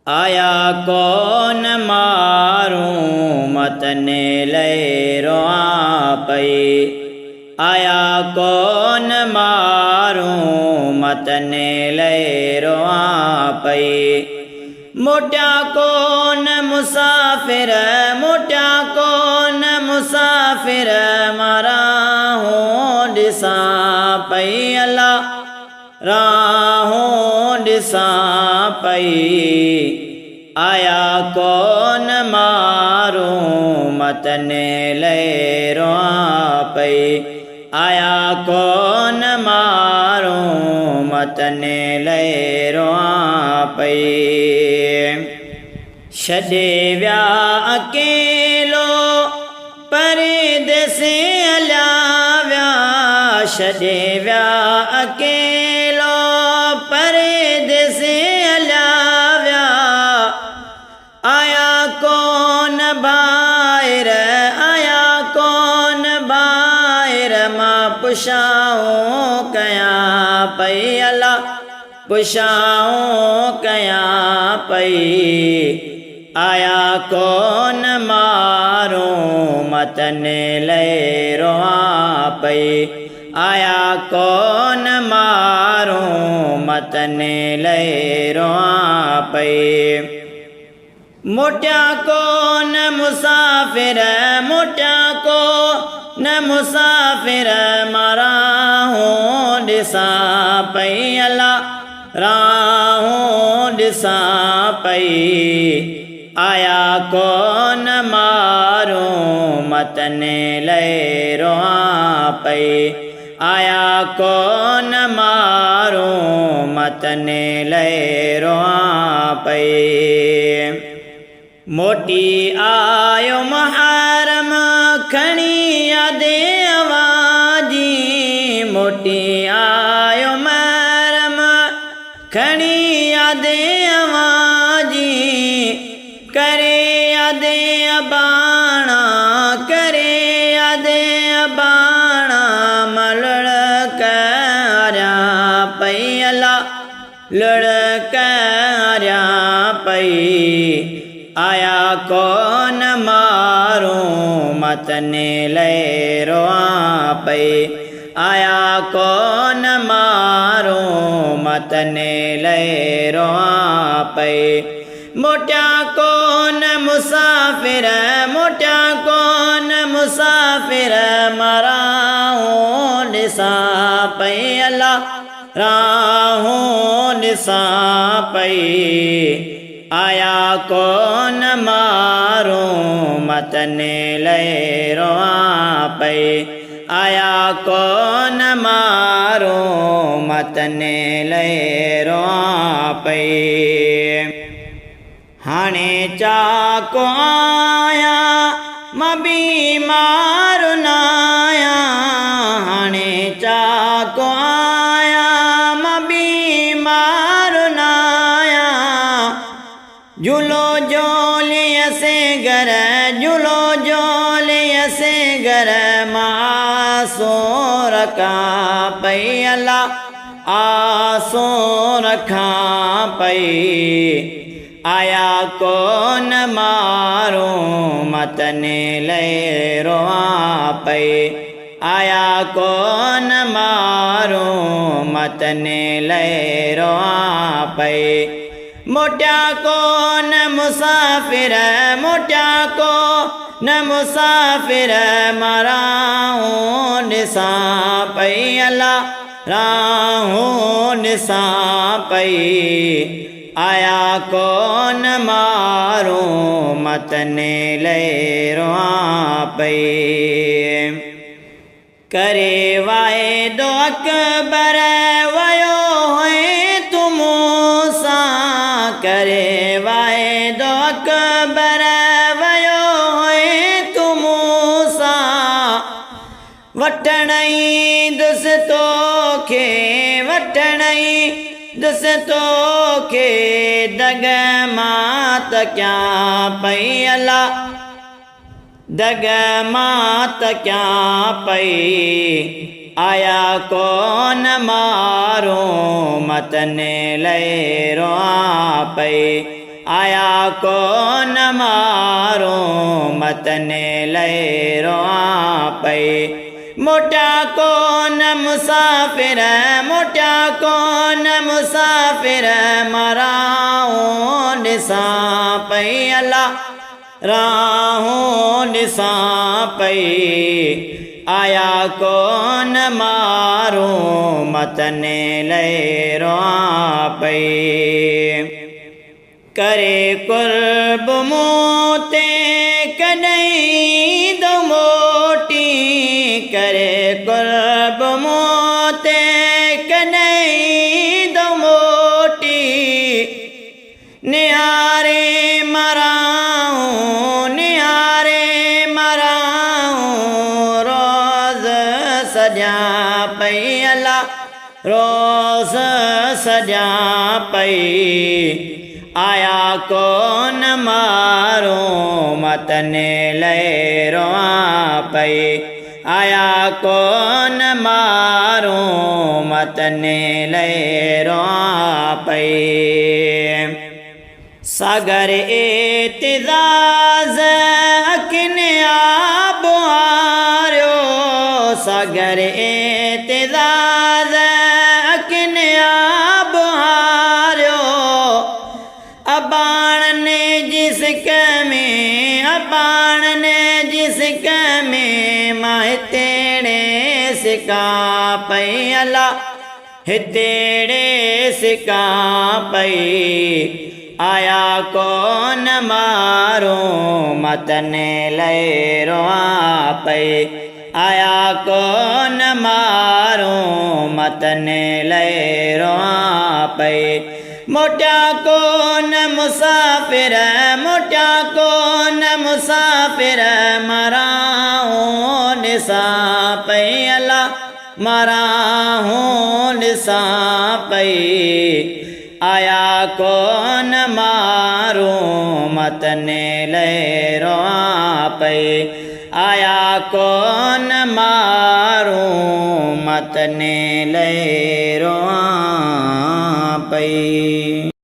आया कौन मारूं मतने ले रोआ पई। आया कौन मारूं मतने ले रोआ पई। मोटा कौन मुसाफिर मोटा कौन मुसाफिर मारा हूँ दिसा पई। अल्लाह राहों दिसा पई। आया कौन मारूं मतने ले रोआ पई। आया कौन मारूं मतने ले रोआ पई। छॾे विया अकेलो परदेसे हलिया विया। छॾे विया अकेलो परदेसे हलिया विया। आया कौन बाहिर आया कौन बाहिर मां पुछाऊं कयां पई। अल्लाह पुछाऊं कयां पई। आया कौन मारूं मतने ले रोआ पई। आया कौन मारूं मतने ले रोआ पई। मोटा कौन मुसाफिर मोटा कौन मुसाफिर मारा हूँ दिसा पई। अल्लाह राहों दिसा पई। आया कौन मारूं मतने ले रोआ पई। आया कौन मारूं मतने ले रोआ पई। मोटी आयो महरम खणी यादे आवाजी। मोटी आयो महरम खणी यादे आवाजी। करे यादे अबाणा करे यादे अबाणा लड़कारा पई। अल्लाह लड़कारा पई। आया कौन मारूं मतने ले रोआ पई। आया कौन मारूं मतने ले रोआ पई। मोटा कौन मुसाफिर मोटा कौन मुसाफिर मारा हूँ दिसा पई। अल्लाह राहों दिसा पई। आया कौन मारूं मतने ले रोआ पई। आया कौन मारूं मतने ले रोआ पई। हाणे चाको आया मां बीमार नाया। हाणे चाको आया मां बीमार नाया। झूलो झोलिय से घर झूलो झोलिय से घर मासो रखा पई। अल्लाह आसो रखा पई। आया कौन मारूं मतने ले रोआ पई। आया कौन मारूं मतने ले रोआ पई। मोटा कौन मुसाफिर मोटा कौन मुसाफिर मारा हूँ दिसा पई। अल्लाह राहों दिसा पई। आया कौन मारूं मतने ले रोआ पई। करे वाइदो अकबर वयो है तू मूसा। करे वाइदो अकबर वयो है तू मूसा। वठणई दुस्तो खे वठणई दुस्तो खे दग मात क्या पई। अल्लाह दग मात क्या पई। आया कौन मारूं मतने ले रोआ पई। आया को न मारो मतने ले रोआ पे मोटा को न मुसाफिर मोटा को न मुसाफिर मराओ निसा पे अल्लाह राहों निसा पे आया को न मारो मतने ले रोआ पे करे कुर्ब मोते कदई दो मोटी करे कुर्ब मोते कदई दो मोटी निहारे मराऊं रोज सजा पई अल्लाह रोज सजा पई आया को न मारो मतने ले रोआ पे आया को न मारो मतने ले रोआ पे सागर एतिजाज अकिने आब हारियो सागर एतिजाज अकिने आब हारियो अबाण ने जिसक में मां तेड़े सिका पई अल्लाह हितेड़े सिका पई आया को न मारो मतने ले रोआ पे आया को न मारो मतने ले रोआ पे मोटा को न मुसाफिर मोटा को न मुसाफिर मराओ निसा पे अल्लाह मराओ निसा पे आया को न मारो मतने ले रोआ पे आया को न मारो मतने ले रोआ पे।